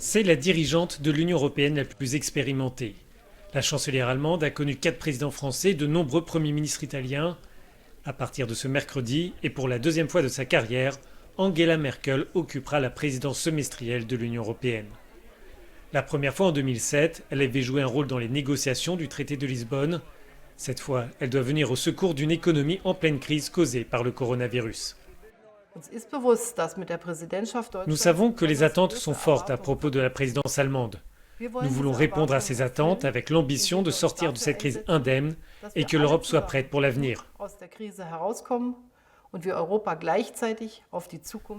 C'est la dirigeante de l'Union européenne la plus expérimentée. La chancelière allemande a connu 4 présidents français et de nombreux premiers ministres italiens. À partir de ce mercredi, et pour la deuxième fois de sa carrière, Angela Merkel occupera la présidence semestrielle de l'Union européenne. La première fois en 2007, elle avait joué un rôle dans les négociations du traité de Lisbonne. Cette fois, elle doit venir au secours d'une économie en pleine crise causée par le coronavirus. Nous savons que les attentes sont fortes à propos de la présidence allemande. Nous voulons répondre à ces attentes avec l'ambition de sortir de cette crise indemne et que l'Europe soit prête pour l'avenir.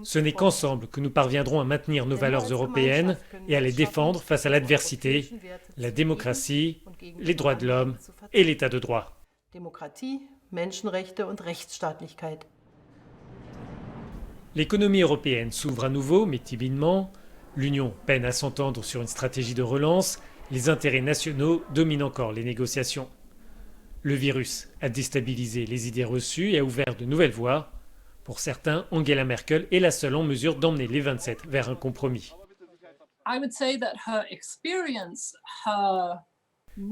Ce n'est qu'ensemble que nous parviendrons à maintenir nos valeurs européennes et à les défendre face à l'adversité, la démocratie, les droits de l'homme et l'état de droit. L'économie européenne s'ouvre à nouveau, mais timidement. L'Union peine à s'entendre sur une stratégie de relance. Les intérêts nationaux dominent encore les négociations. Le virus a déstabilisé les idées reçues et a ouvert de nouvelles voies. Pour certains, Angela Merkel est la seule en mesure d'emmener les 27 vers un compromis.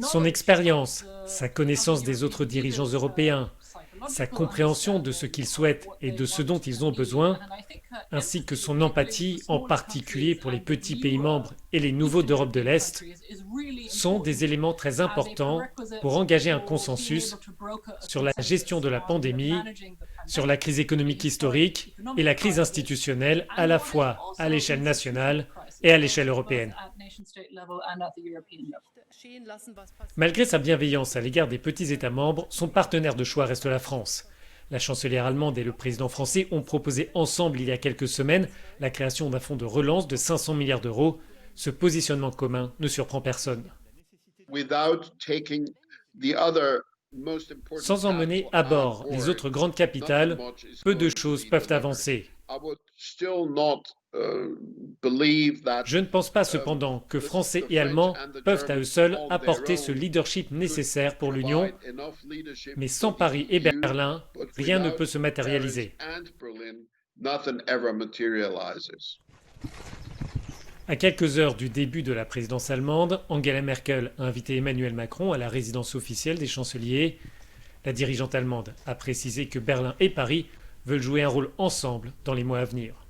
Son expérience, sa connaissance des autres dirigeants européens, sa compréhension de ce qu'ils souhaitent et de ce dont ils ont besoin, ainsi que son empathie, en particulier pour les petits pays membres et les nouveaux d'Europe de l'Est, sont des éléments très importants pour engager un consensus sur la gestion de la pandémie, sur la crise économique historique et la crise institutionnelle à la fois à l'échelle nationale et à l'échelle européenne. Malgré sa bienveillance à l'égard des petits États membres, son partenaire de choix reste la France. La chancelière allemande et le président français ont proposé ensemble il y a quelques semaines la création d'un fonds de relance de 500 milliards d'euros. Ce positionnement commun ne surprend personne. Sans emmener à bord les autres grandes capitales, peu de choses peuvent avancer. Je ne pense pas cependant que Français et Allemands peuvent à eux seuls apporter ce leadership nécessaire pour l'Union, mais sans Paris et Berlin, rien ne peut se matérialiser. À quelques heures du début de la présidence allemande, Angela Merkel a invité Emmanuel Macron à la résidence officielle des chanceliers. La dirigeante allemande a précisé que Berlin et Paris veulent jouer un rôle ensemble dans les mois à venir.